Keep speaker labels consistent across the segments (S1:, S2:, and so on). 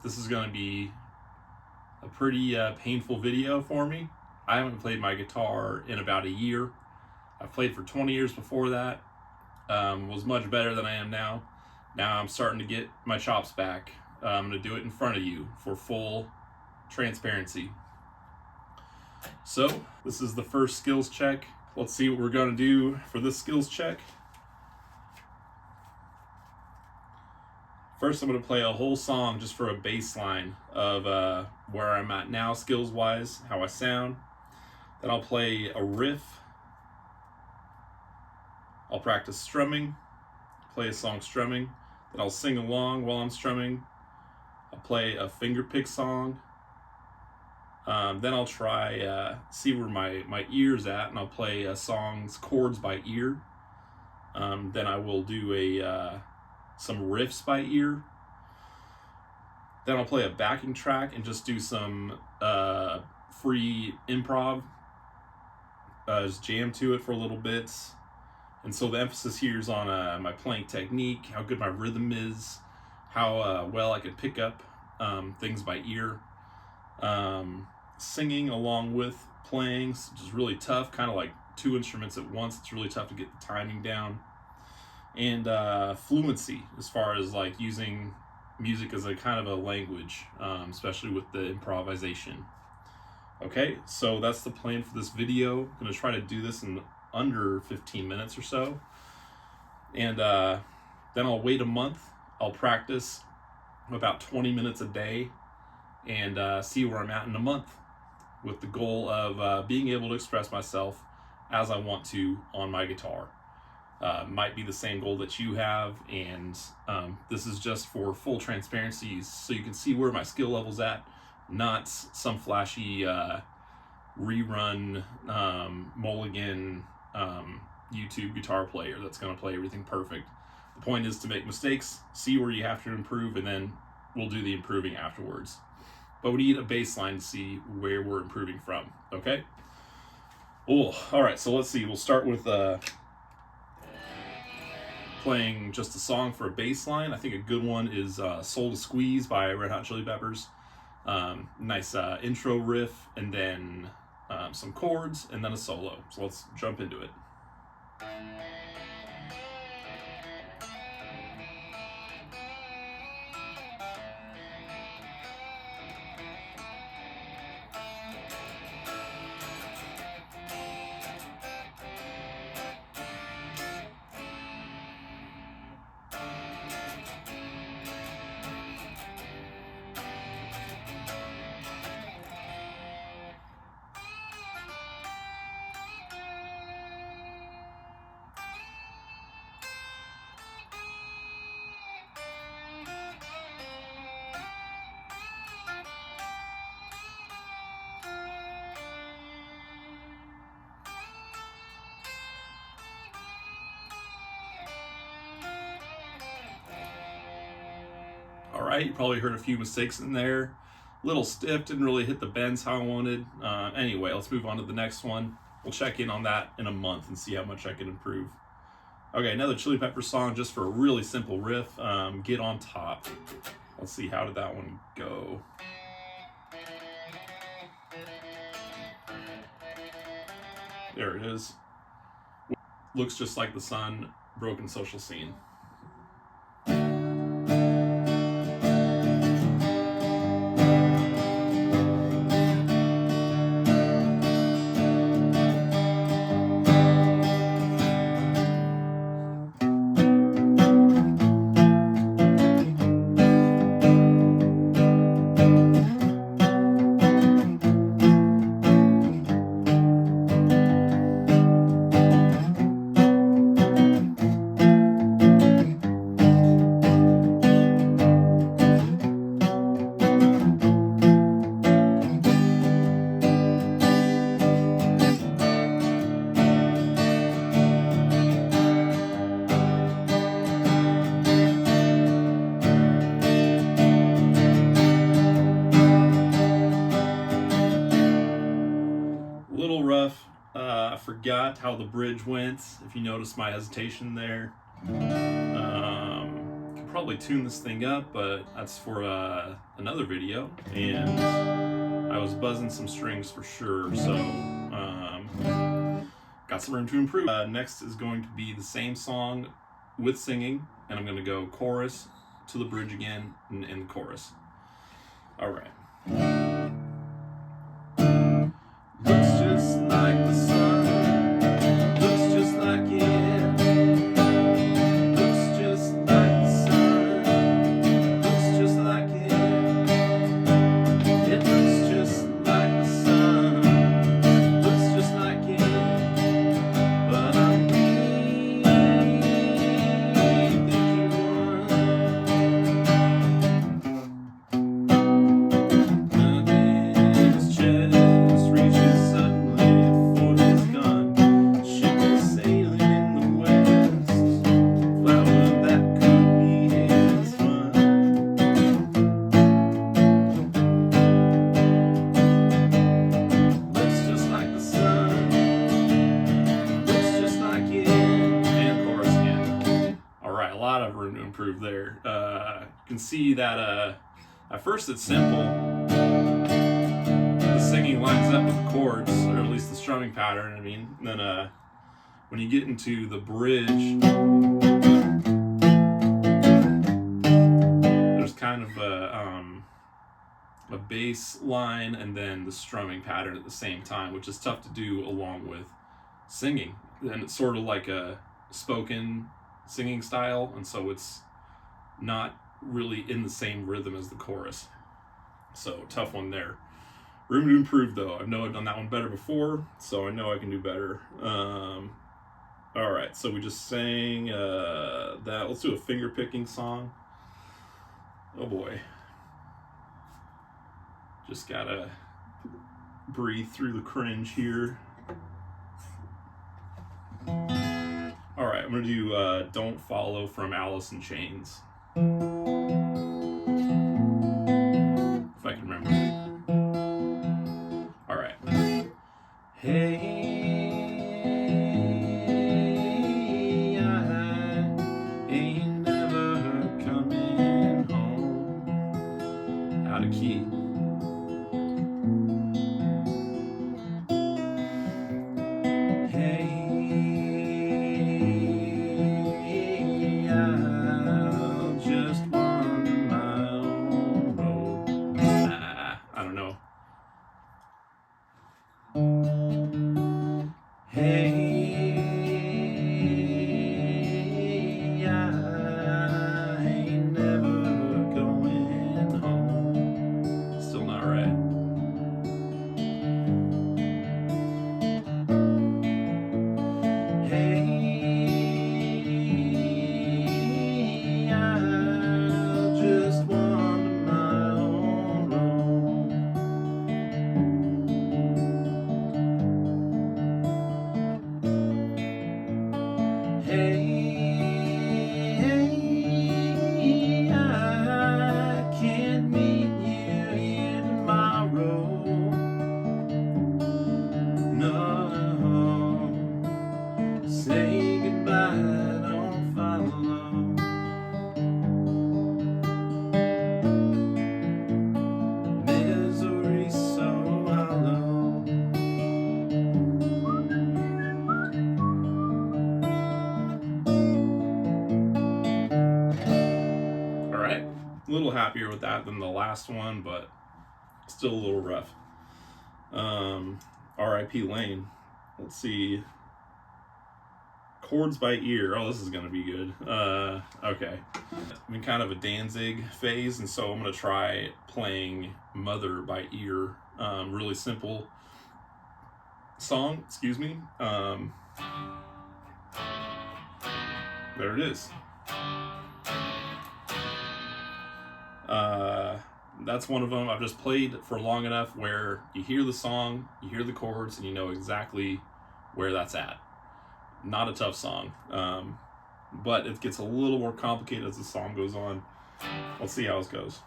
S1: This is going to be a pretty painful video for me. I haven't played my guitar in about a year. I've played for 20 years before that. Was much better than I am now. Now I'm starting to get my chops back. I'm going to do it in front of you for full transparency. So this is the first skills check. Let's see what we're going to do for this skills check. First, I'm going to play a whole song just for a baseline of where I'm at now skills-wise, how I sound. Then I'll play a riff. I'll practice strumming, play a song strumming. Then I'll sing along while I'm strumming. I'll play a finger pick song. Then I'll try, see where my ear's at, and I'll play a song's chords by ear. Then I will do some riffs by ear. Then I'll play a backing track and just do some free improv. Just jam to it for a little bit. And so the emphasis here is on my playing technique, how good my rhythm is, how well I can pick up things by ear. Singing along with playing, which is really tough, kind of like two instruments at once. It's really tough to get the timing down. And fluency as far as like using music as a kind of a language, especially with the improvisation. Okay, so that's the plan for this video. I'm going to try to do this in under 15 minutes or so. And then I'll wait a month. I'll practice about 20 minutes a day and see where I'm at in a month, with the goal of being able to express myself as I want to on my guitar. Might be the same goal that you have, and this is just for full transparency so you can see where my skill level's at, not some flashy rerun mulligan YouTube guitar player that's going to play everything perfect. The point is to make mistakes, see where you have to improve, and then we'll do the improving afterwards. But we need a baseline to see where we're improving from, okay? Oh, all right, so let's see. We'll start with playing just a song for a bass line. I think a good one is Soul to Squeeze by Red Hot Chili Peppers. Nice intro riff, and then some chords, and then a solo. So let's jump into it. All right, you probably heard a few mistakes in there. A little stiff, didn't really hit the bends how I wanted. Anyway, let's move on to the next one. We'll check in on that in a month and see how much I can improve. Okay, another Chili Peppers song just for a really simple riff, Get on Top. Let's see, how did that one go? There it is. Looks just like the sun, Broken Social Scene. I forgot how the bridge went, if you notice my hesitation there. Could probably tune this thing up, but that's for another video. And I was buzzing some strings for sure, so got some room to improve. Next is going to be the same song with singing, and I'm going to go chorus to the bridge again and the chorus. All right. Looks just like the sun, looks just like it. Looks just like the sun, looks just like it. It looks just like the sun, looks just like it. But I'm really thinking one. Nothing has chest reaches suddenly for his gun. Ship is sailing in the west, flower that could be his fun. Looks just like the sun, looks just like it. And chorus again. All right, a lot of room to improve there. You can see that at first it's simple. The singing lines up with the chords, or at least the strumming pattern. I mean, then when you get into the bridge, there's kind of a bass line and then the strumming pattern at the same time, which is tough to do along with singing. And it's sort of like a spoken singing style, and so it's not really in the same rhythm as the chorus. So tough one there. Room to improve though. I know I've done that one better before, so I know I can do better. All right, so we just sang that. Let's do a finger picking song. Oh boy. Just gotta breathe through the cringe here. All right, I'm gonna do Don't Follow from Alice in Chains. If I can remember. All right. Hey, I ain't never coming home. Out of key. Hey, I'll just wander my own road. I don't know. Hey, I ain't never going home. Still not right. Hey, I'll just wander my own road. Hey, I can't meet you here tomorrow. No, say goodbye, don't follow. Misery so hollow. All right, a little happier with that than the last one, but still a little rough. R.I.P. Lane. Let's see. Chords by ear. Oh, this is gonna be good. Okay. I'm in kind of a Danzig phase, and so I'm gonna try playing Mother by ear. Really simple song, excuse me. There it is. That's one of them. I've just played for long enough where you hear the song, you hear the chords, and you know exactly where that's at. Not a tough song, but it gets a little more complicated as the song goes on. Let's see how it goes.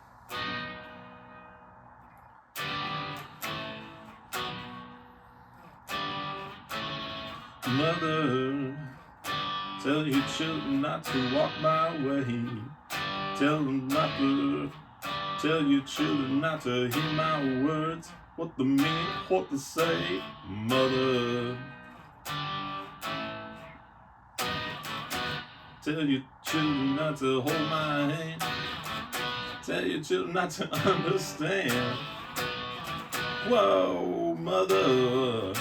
S1: Mother, tell your children not to walk my way. Tell them not to, tell your children not to hear my words. What they mean, what they say, mother. Tell your children not to hold my hand. Tell your children not to understand. Whoa, mother.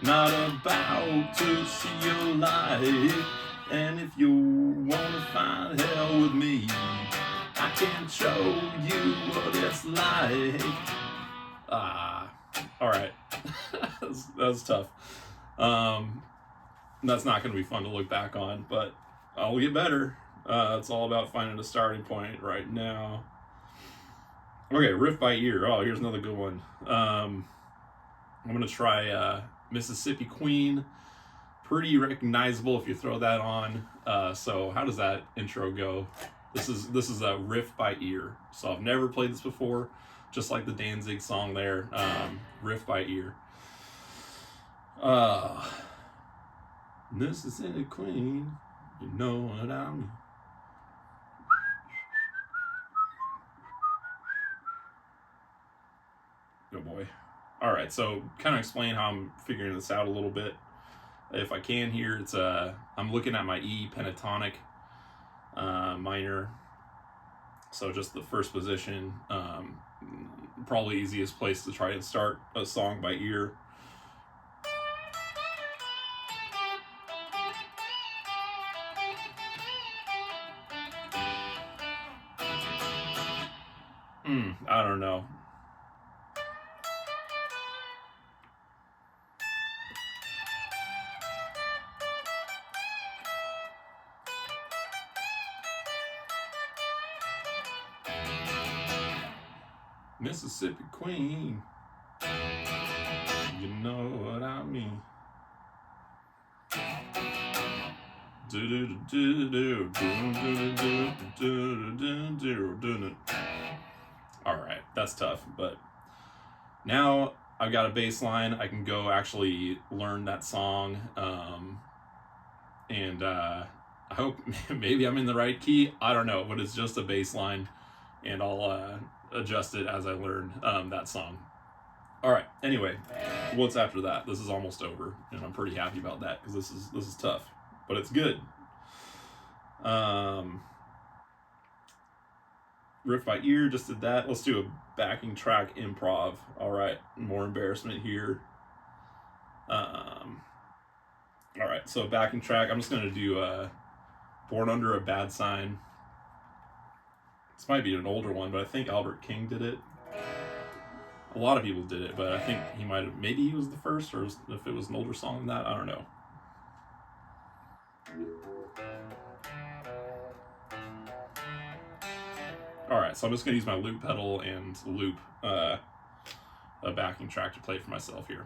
S1: Not about to see your life. And if you wanna find hell with me, I can show you what it's like. Alright. That's tough. That's not gonna be fun to look back on, but I'll get better. It's all about finding a starting point right now. Okay, riff by ear. Oh, here's another good one. I'm gonna try Mississippi Queen. Pretty recognizable if you throw that on. So how does that intro go? This is a riff by ear. So I've never played this before, just like the Danzig song there. Riff by ear. Mississippi Queen, you know what I mean. Good boy. All right, so kind of explain how I'm figuring this out a little bit. If I can here, it's I'm looking at my E pentatonic minor. So just the first position, probably easiest place to try and start a song by ear. I don't know. Mississippi Queen, you know what I mean. All right, that's tough, but now I've got a bass line. I can go actually learn that song, and I hope maybe I'm in the right key. I don't know, but it's just a bass line, and I'll adjust it as I learn that song. All right. Anyway, what's after that? This is almost over, and I'm pretty happy about that because this is tough, but it's good. Riff by ear, just did that. Let's do a backing track improv. All right, more embarrassment here. All right, so backing track. I'm just gonna do "Born Under a Bad Sign." This might be an older one, but I think Albert King did it. A lot of people did it, but I think he might have. Maybe he was the first, or if it was an older song than that, I don't know. All right, so I'm just gonna use my loop pedal and loop a backing track to play for myself here.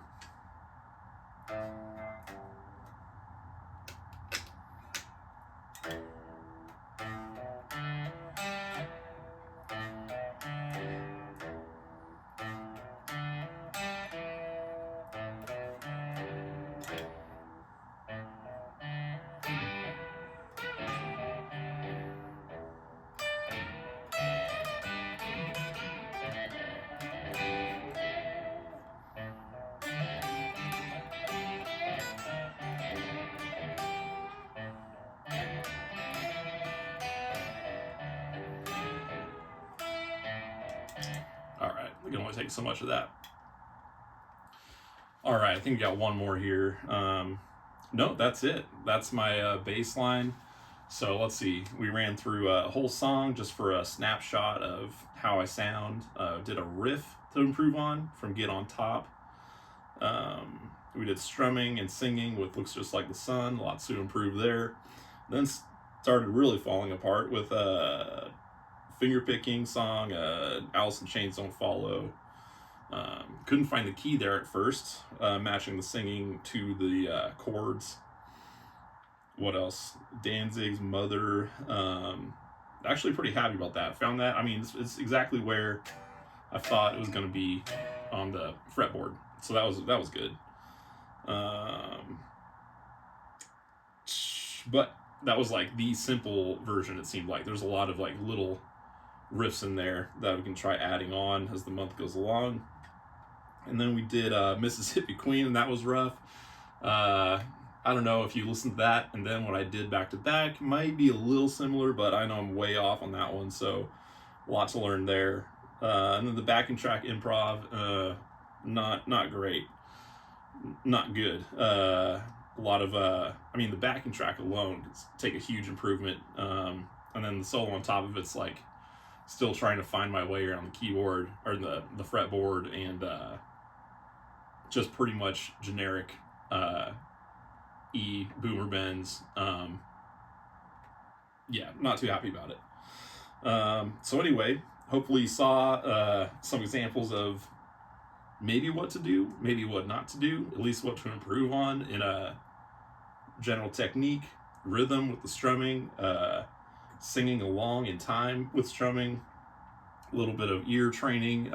S1: Alright, we can only take so much of that. Alright, I think we got one more here. No, that's it. That's my bass line. So let's see. We ran through a whole song just for a snapshot of how I sound. Did a riff to improve on from Get On Top. We did strumming and singing with Looks Just Like the Sun. Lots to improve there. Then started really falling apart with a finger picking song, Alice in Chains Don't Follow. Couldn't find the key there at first, matching the singing to the chords. What else? Danzig's Mother. Actually pretty happy about that. Found that, I mean, it's exactly where I thought it was going to be on the fretboard. So that was good. But that was like the simple version. It seemed like there's a lot of like little riffs in there that we can try adding on as the month goes along. And then we did Mississippi Queen, and that was rough. I don't know if you listened to that and then what I did back to back might be a little similar, but I know I'm way off on that one, so a lot to learn there. And then the backing track improv, not great, not good. A lot of I mean, the backing track alone take a huge improvement, and then the solo on top of it's like still trying to find my way around the keyboard or the fretboard, and just pretty much generic E boomer bends. Yeah, not too happy about it. So anyway, hopefully you saw some examples of maybe what to do, maybe what not to do, at least what to improve on in a general technique, rhythm with the strumming, singing along in time with strumming, a little bit of ear training,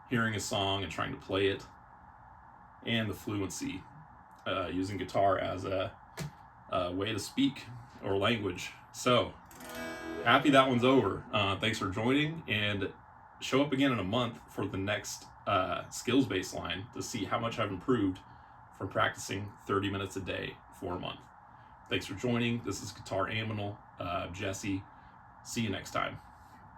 S1: hearing a song and trying to play it, and the fluency, using guitar as a way to speak or language. So happy that one's over. Thanks for joining, and show up again in a month for the next skills baseline to see how much I've improved from practicing 30 minutes a day for a month. Thanks for joining. This is Guitar Aminal, Jesse. See you next time.